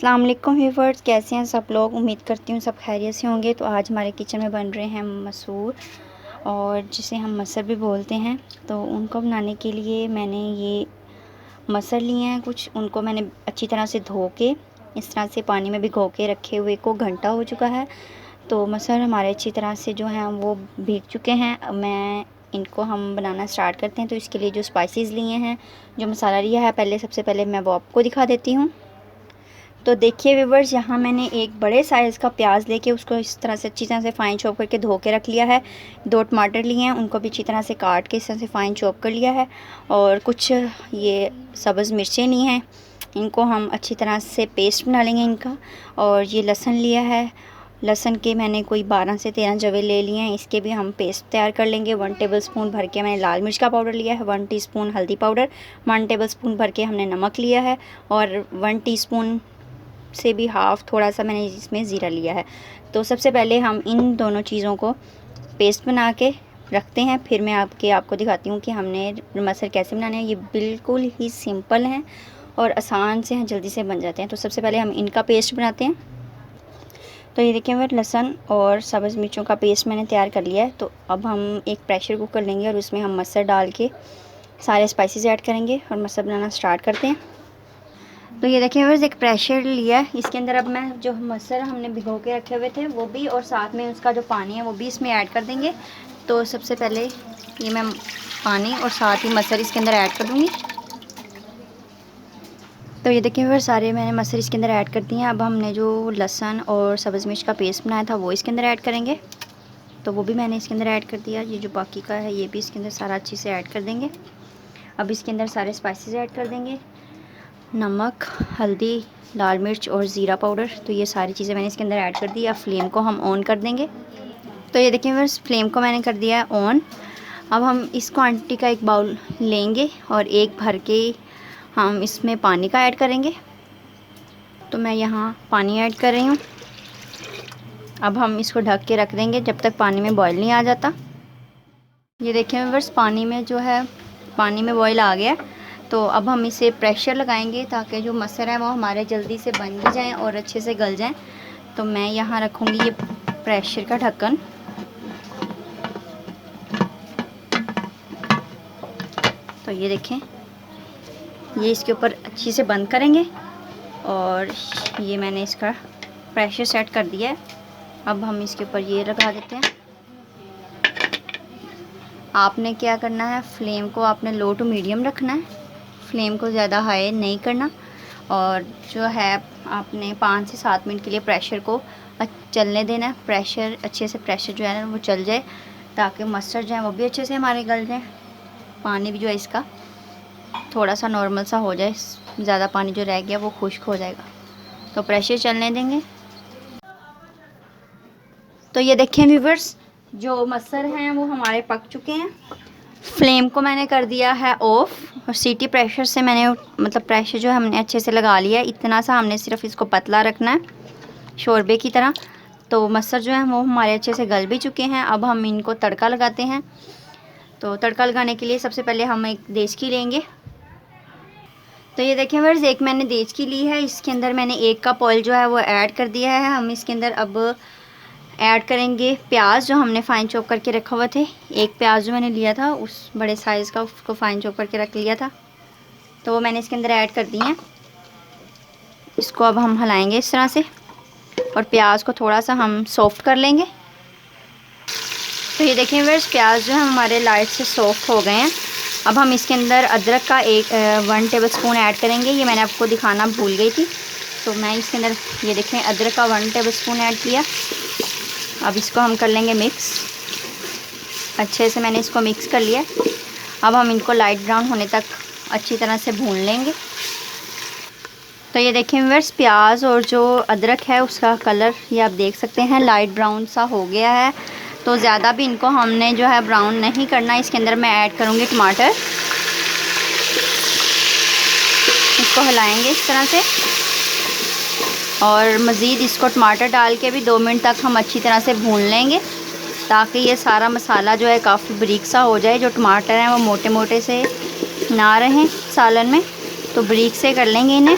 अस्सलाम वालेकुम व्यूअर्स, कैसे हैं सब लोग। उम्मीद करती हूँ सब खैरियत से होंगे। तो आज हमारे किचन में बन रहे हैं मसूर, और जिसे हम मसर भी बोलते हैं। तो उनको बनाने के लिए मैंने ये मसर लिए हैं कुछ, उनको मैंने अच्छी तरह से धो के इस तरह से पानी में भिगो के रखे हुए को घंटा हो चुका है। तो मसर हमारे अच्छी तरह से जो हैं वो भीग चुके हैं। इनको हम बनाना स्टार्ट करते हैं। तो इसके लिए जो स्पाइसेस लिए हैं, जो मसाला लिया है, सबसे पहले मैं वो आपको दिखा देती हूँ। तो देखिए व्यूवर्स, यहाँ मैंने एक बड़े साइज़ का प्याज लेके उसको इस तरह से अच्छी तरह से फ़ाइन चॉप करके धो के रख लिया है। 2 टमाटर लिए हैं, उनको भी अच्छी तरह से काट के इस तरह से फ़ाइन चॉप कर लिया है। और कुछ ये सब्ज़ मिर्चें ली हैं, इनको हम अच्छी तरह से पेस्ट बना लेंगे इनका। और ये लहसुन लिया है, लहसुन के मैंने कोई 12 से 13 जवे ले लिए हैं, इसके भी हम पेस्ट तैयार कर लेंगे। 1 टेबलस्पून भर के मैंने लाल मिर्च का पाउडर लिया है, 1 टीस्पून हल्दी पाउडर, 1 टेबलस्पून भर के हमने नमक लिया है, और 1 टीस्पून से भी हाफ़ थोड़ा सा मैंने इसमें ज़ीरा लिया है। तो सबसे पहले हम इन दोनों चीज़ों को पेस्ट बना के रखते हैं, फिर मैं आपको दिखाती हूँ कि हमने मसर कैसे बनाने हैं। ये बिल्कुल ही सिंपल हैं और आसान से हैं, जल्दी से बन जाते हैं। तो सबसे पहले हम इनका पेस्ट बनाते हैं। तो ये देखिए मैं लहसुन और सब्ज़ मिर्चों का पेस्ट मैंने तैयार कर लिया है। तो अब हम एक प्रेशर कुकर लेंगे और उसमें हम मसर डाल के सारे स्पाइसेस ऐड करेंगे और मसर बनाना स्टार्ट करते हैं। तो ये देखिए व्यूअर्स, एक प्रेशर लिया है, इसके अंदर अब मैं जो मसर हमने भिगो के रखे हुए थे वो भी, और साथ में उसका जो पानी है वो भी इसमें ऐड कर देंगे। तो सबसे पहले ये मैं पानी और साथ ही मसर इसके अंदर ऐड कर दूँगी। तो ये देखिए व्यूअर्स, सारे मैंने मसर इसके अंदर ऐड कर दिए हैं। अब हमने जो लहसुन और सब्ज़ मिर्च का पेस्ट बनाया था वो इसके अंदर ऐड करेंगे। तो वो भी मैंने इसके अंदर ऐड कर दिया। ये जो बाकी का है ये भी इसके अंदर सारा अच्छे से ऐड कर देंगे। अब इसके अंदर सारे स्पाइसेस ऐड कर देंगे, नमक, हल्दी, लाल मिर्च और ज़ीरा पाउडर। तो ये सारी चीज़ें मैंने इसके अंदर ऐड कर दी। अब फ्लेम को हम ऑन कर देंगे। तो ये देखिए बस फ्लेम को मैंने कर दिया है ऑन। अब हम इस क्वांटिटी का एक बाउल लेंगे और एक भर के हम इसमें पानी का ऐड करेंगे। तो मैं यहाँ पानी ऐड कर रही हूँ। अब हम इसको ढक के रख देंगे जब तक पानी में बॉयल नहीं आ जाता। ये देखिए बस पानी में बॉयल आ गया। तो अब हम इसे प्रेशर लगाएंगे ताकि जो मसर है वो हमारे जल्दी से बन भी जाएं और अच्छे से गल जाएं। तो मैं यहाँ रखूँगी ये प्रेशर का ढक्कन। तो ये देखें, ये इसके ऊपर अच्छी से बंद करेंगे और ये मैंने इसका प्रेशर सेट कर दिया है। अब हम इसके ऊपर ये लगा देते हैं। आपने क्या करना है, फ्लेम को आपने लो टू मीडियम रखना है, फ्लेम को ज़्यादा हाई नहीं करना। और जो है आपने 5 से 7 मिनट के लिए प्रेशर को चलने देना है। प्रेशर अच्छे से जो है ना वो चल जाए, ताकि मसर जो है वो भी अच्छे से हमारे गल जाए। पानी भी जो है इसका थोड़ा सा नॉर्मल सा हो जाए, ज़्यादा पानी जो रह गया वो खुश्क हो जाएगा। तो प्रेशर चलने देंगे। तो ये देखें व्यूअर्स, जो मसर हैं वो हमारे पक चुके हैं। फ्लेम को मैंने कर दिया है ऑफ, और सीटी प्रेशर से मैंने प्रेशर जो है हमने अच्छे से लगा लिया है। इतना सा हमने सिर्फ इसको पतला रखना है, शोरबे की तरह। तो मसर जो है वो हमारे अच्छे से गल भी चुके हैं। अब हम इनको तड़का लगाते हैं। तो तड़का लगाने के लिए सबसे पहले हम एक देचकी लेंगे। तो ये देखें व्यूअर्स, एक मैंने देचकी ली है, इसके अंदर मैंने 1 कप ऑयल जो है वो ऐड कर दिया है। हम इसके अंदर अब ऐड करेंगे प्याज जो हमने फ़ाइन चॉप करके रखा हुआ थे। एक प्याज जो मैंने लिया था उस बड़े साइज़ का, उसको फ़ाइन चॉप करके रख लिया था, तो वो मैंने इसके अंदर ऐड कर दिए हैं। इसको अब हम हिलाएंगे इस तरह से, और प्याज को थोड़ा सा हम सॉफ्ट कर लेंगे। तो ये देखें व्यूअर्स, प्याज जो है हमारे लाइट से सॉफ्ट हो गए हैं। अब हम इसके अंदर अदरक का 1 टेबलस्पून ऐड करेंगे। ये मैंने आपको दिखाना भूल गई थी। तो मैं इसके अंदर ये देखें अदरक का 1 टेबलस्पून ऐड किया। अब इसको हम कर लेंगे मिक्स। अच्छे से मैंने इसको मिक्स कर लिया। अब हम इनको लाइट ब्राउन होने तक अच्छी तरह से भून लेंगे। तो ये देखें व्यूअर्स, प्याज और जो अदरक है उसका कलर ये आप देख सकते हैं लाइट ब्राउन सा हो गया है। तो ज़्यादा भी इनको हमने जो है ब्राउन नहीं करना। इसके अंदर मैं ऐड करूँगी टमाटर। इसको हिलाएंगे इस तरह से, और मज़ीद इसको टमाटर डाल के भी 2 मिनट तक हम अच्छी तरह से भून लेंगे, ताकि ये सारा मसाला जो है काफ़ी बारीक सा हो जाए। जो टमाटर हैं वो मोटे मोटे से ना रहें सालन में, तो बारीक से कर लेंगे इन्हें।